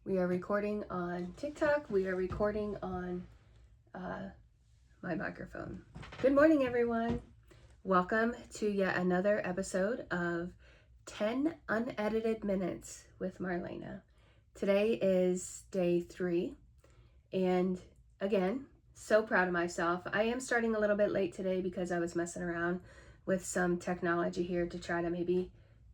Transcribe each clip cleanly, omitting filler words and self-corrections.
We are recording on TikTok. We are recording on my microphone. Good morning, everyone. Welcome to yet another episode of 10 Unedited Minutes with Marlena. Today is day 3, and again, so proud of myself. I am starting a little bit late today because I was messing around with some technology here to try to maybe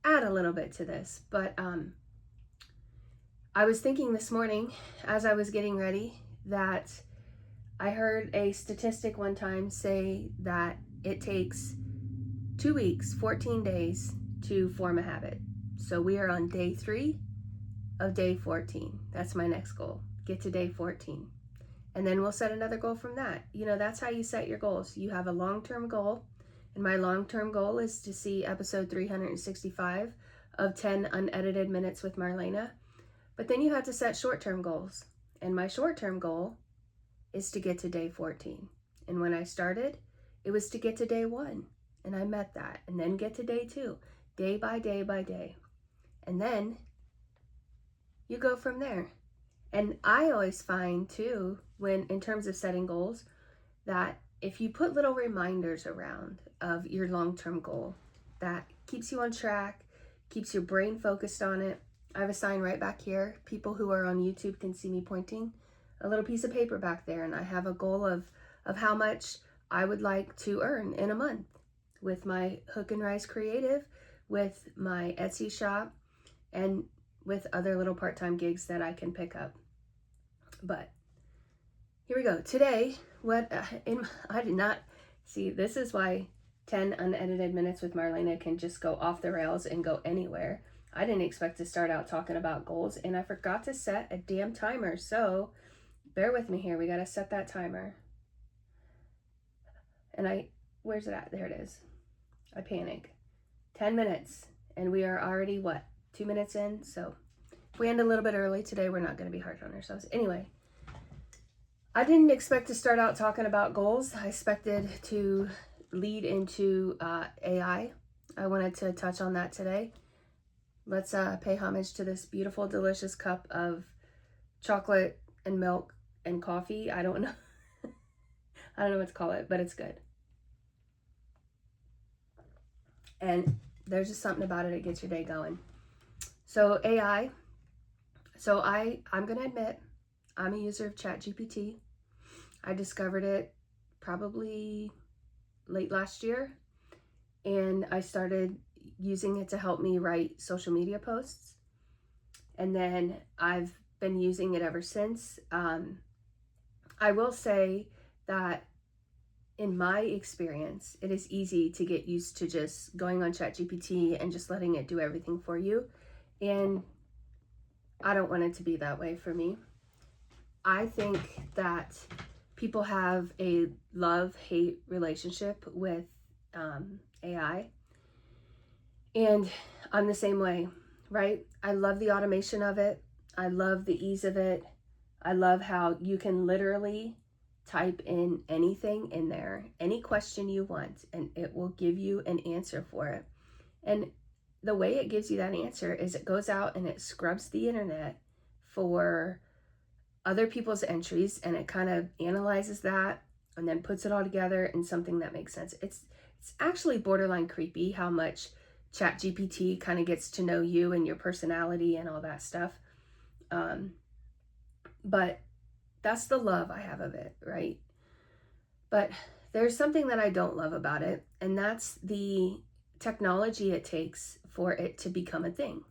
add a little bit to this, but I was thinking this morning as I was getting ready that I heard a statistic one time say that it takes 2 weeks, 14 days to form a habit. So we are on day 3 of day 14. That's my next goal. Get to day 14. And then we'll set another goal from that. You know, that's how you set your goals. You have a long-term goal. And my long-term goal is to see episode 365 of 10 Unedited Minutes with Marlena. But then you have to set short-term goals. And my short-term goal is to get to day 14. And when I started, it was to get to day 1. And I met that. And then get to day 2, day by day by day. And then you go from there. And I always find too, when in terms of setting goals, that if you put little reminders around of your long-term goal, that keeps you on track, keeps your brain focused on it. I have a sign right back here. People who are on YouTube can see me pointing. A little piece of paper back there, and I have a goal of how much I would like to earn in a month with my Hook and Rise Creative, with my Etsy shop, and with other little part-time gigs that I can pick up. But here we go. Today, I did not see, this is why 10 Unedited Minutes with Marlena can just go off the rails and go anywhere. I didn't expect to start out talking about goals, and I forgot to set a damn timer. So bear with me here. We got to set that timer. And where's it at? There it is. I panic. 10 minutes. And we are already, 2 minutes in? So if we end a little bit early today, we're not going to be hard on ourselves. Anyway, I didn't expect to start out talking about goals. I expected to lead into AI. I wanted to touch on that today. Let's pay homage to this beautiful, delicious cup of chocolate and milk and coffee. I don't know. I don't know what to call it, but it's good. And there's just something about it that gets your day going. So AI. So I'm going to admit, I'm a user of ChatGPT. I discovered it probably late last year, and I started using it to help me write social media posts. And then I've been using it ever since. I will say that in my experience, it is easy to get used to just going on ChatGPT and just letting it do everything for you. And I don't want it to be that way for me. I think that people have a love-hate relationship with AI. And I'm the same way, right? I love the automation of it. I love the ease of it. I love how you can literally type in anything in there, any question you want, and it will give you an answer for it. And the way it gives you that answer is it goes out and it scrubs the internet for other people's entries, and it kind of analyzes that and then puts it all together in something that makes sense. It's actually borderline creepy how much ChatGPT kind of gets to know you and your personality and all that stuff. But that's the love I have of it, right? But there's something that I don't love about it, and that's the technology it takes for it to become a thing.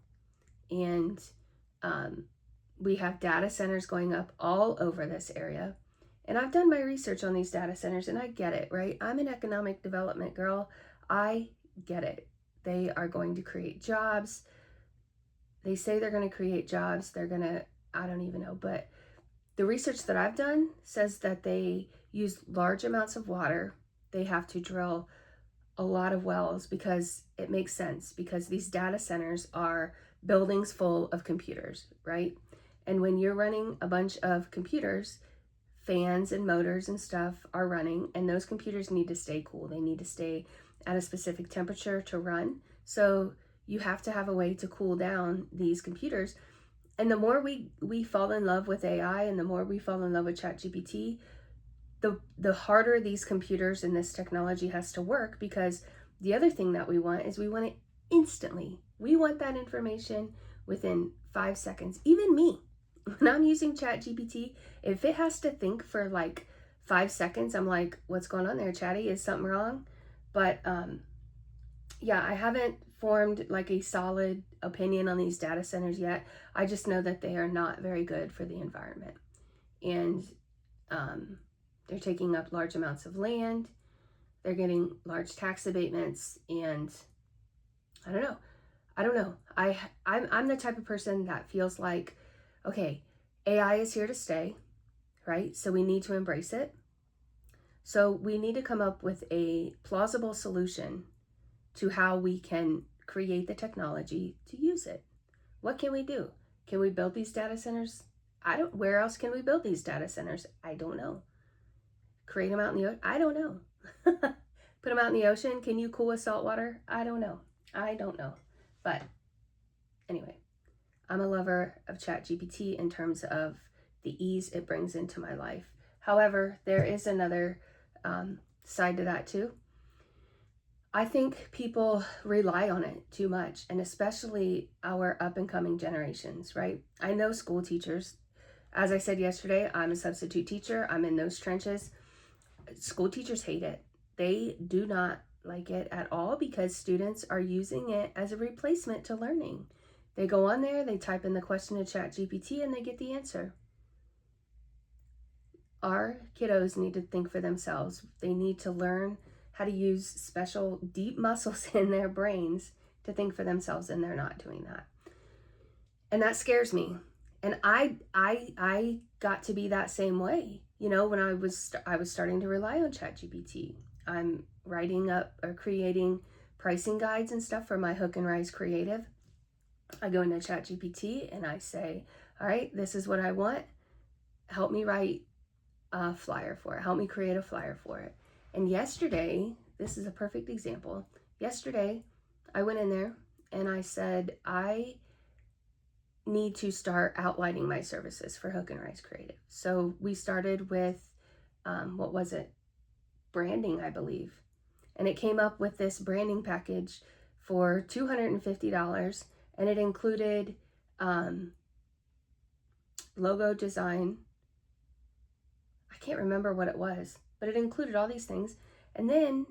And we have data centers going up all over this area. And I've done my research on these data centers, and I get it, right? I'm an economic development girl. I get it. They are going to create jobs. They say they're going to create jobs. I don't even know. But the research that I've done says that they use large amounts of water. They have to drill a lot of wells because it makes sense, because these data centers are buildings full of computers, right? And when you're running a bunch of computers, fans and motors and stuff are running, and those computers need to stay cool. They need to stay at a specific temperature to run. So you have to have a way to cool down these computers. And the more we fall in love with AI and the more we fall in love with ChatGPT, the harder these computers and this technology has to work, because the other thing that we want is we want it instantly. We want that information within 5 seconds. Even me, when I'm using ChatGPT, if it has to think for like 5 seconds, I'm like, what's going on there, Chatty? Is something wrong? But yeah, I haven't formed like a solid opinion on these data centers yet. I just know that they are not very good for the environment. And they're taking up large amounts of land. They're getting large tax abatements, and I don't know. I'm the type of person that feels like, okay, AI is here to stay, right? So we need to embrace it. So we need to come up with a plausible solution to how we can create the technology to use it. What can we do? Can we build these data centers? Where else can we build these data centers? I don't know. Create them out in the ocean? I don't know. Put them out in the ocean? Can you cool with salt water? I don't know. But anyway, I'm a lover of ChatGPT in terms of the ease it brings into my life. However, there is another side to that too. I think people rely on it too much, and especially our up and coming generations, right? I know school teachers. As I said yesterday, I'm a substitute teacher. I'm in those trenches. School teachers hate it. They do not like it at all because students are using it as a replacement to learning. They go on there, they type in the question to ChatGPT, and they get the answer. Our kiddos need to think for themselves. They need to learn how to use special deep muscles in their brains to think for themselves, and they're not doing that. And that scares me. And I got to be that same way. You know, when I was starting to rely on ChatGPT. I'm writing up or creating pricing guides and stuff for my Hook and Rise Creative. I go into ChatGPT and I say, all right, this is what I want. Help me write a flyer for it. Help me create a flyer for it. And yesterday, this is a perfect example. Yesterday, I went in there and I said, I need to start outlining my services for Hook and Rise Creative. So we started with, what was it? Branding, I believe. And it came up with this branding package for $250, and it included logo design. I can't remember what it was, but it included all these things. And then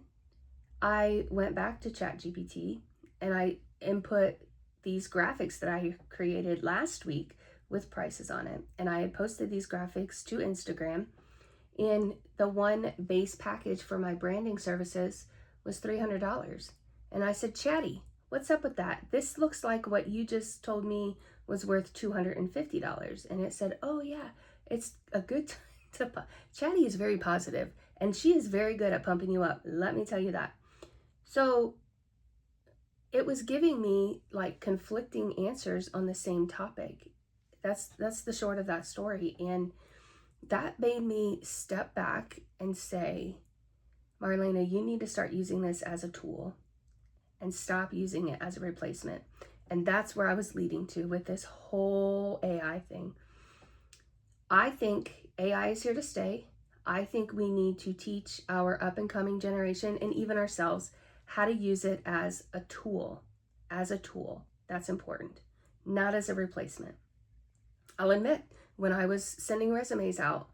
I went back to ChatGPT and I input these graphics that I created last week with prices on it. And I had posted these graphics to Instagram, and the one base package for my branding services was $300. And I said, Chatty, what's up with that? This looks like what you just told me was worth $250. And it said, oh yeah, it's a good time to Chatty is very positive, and she is very good at pumping you up. Let me tell you that. So it was giving me like conflicting answers on the same topic. That's the short of that story. And that made me step back and say, Marlena, you need to start using this as a tool and stop using it as a replacement. And that's where I was leading to with this whole AI thing. I think AI is here to stay. I think we need to teach our up and coming generation and even ourselves how to use it as a tool. As a tool. That's important. Not as a replacement. I'll admit, when I was sending resumes out,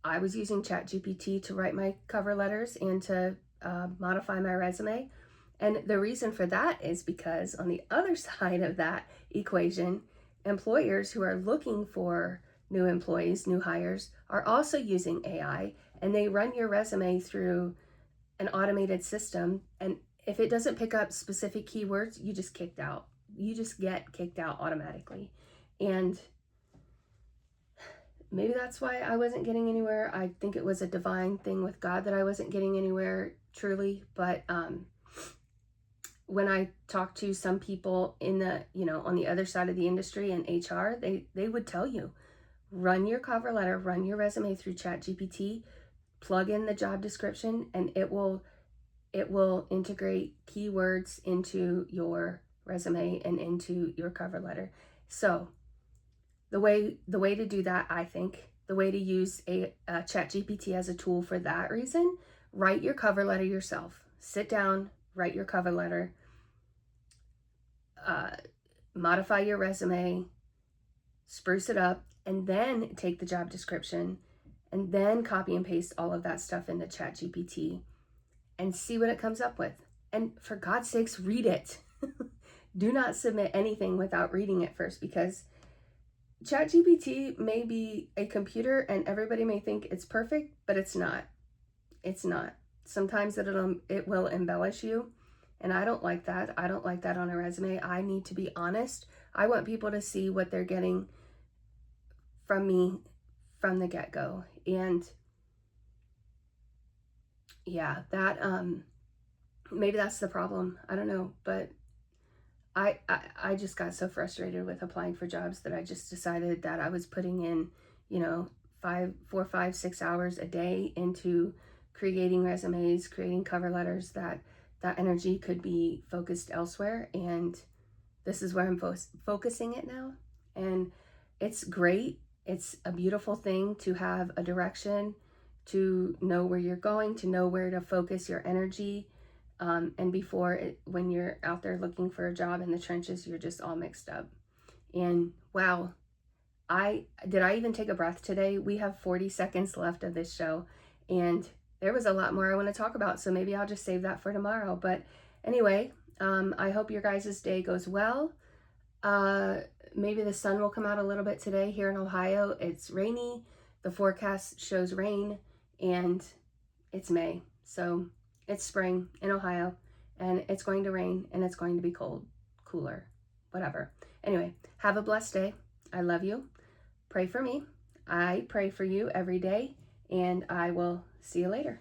I was using ChatGPT to write my cover letters and to modify my resume. And the reason for that is because on the other side of that equation, employers who are looking for new employees, new hires, are also using AI, and they run your resume through an automated system. And if it doesn't pick up specific keywords, you just kicked out. You just get kicked out automatically. And maybe that's why I wasn't getting anywhere. I think it was a divine thing with God that I wasn't getting anywhere truly. But when I talked to some people in the, on the other side of the industry in HR, they would tell you, run your cover letter, run your resume through ChatGPT, plug in the job description, and it will integrate keywords into your resume and into your cover letter. So the way to do that, I think, the way to use a ChatGPT as a tool for that reason, write your cover letter yourself. Sit down, write your cover letter, modify your resume, spruce it up, and then take the job description and then copy and paste all of that stuff into ChatGPT and see what it comes up with. And for God's sakes, read it. Do not submit anything without reading it first, because ChatGPT may be a computer and everybody may think it's perfect, but it's not. It's not. Sometimes it will embellish you, and I don't like that. I don't like that on a resume. I need to be honest. I want people to see what they're getting from me from the get-go. And yeah, that maybe that's the problem. I don't know, but I just got so frustrated with applying for jobs that I just decided that I was putting in, 4, 5, 6 hours a day into creating resumes, creating cover letters, that energy could be focused elsewhere. And this is where I'm focusing it now. And it's great. It's a beautiful thing to have a direction, to know where you're going, to know where to focus your energy. And when you're out there looking for a job in the trenches, you're just all mixed up. And wow, did I even take a breath today? We have 40 seconds left of this show, and there was a lot more I want to talk about, so maybe I'll just save that for tomorrow. But anyway, I hope your guys' day goes well. Maybe the sun will come out a little bit today here in Ohio. It's rainy. The forecast shows rain, and it's May. So it's spring in Ohio, and it's going to rain, and it's going to be cold, cooler, whatever. Anyway, have a blessed day. I love you. Pray for me. I pray for you every day, and I will see you later.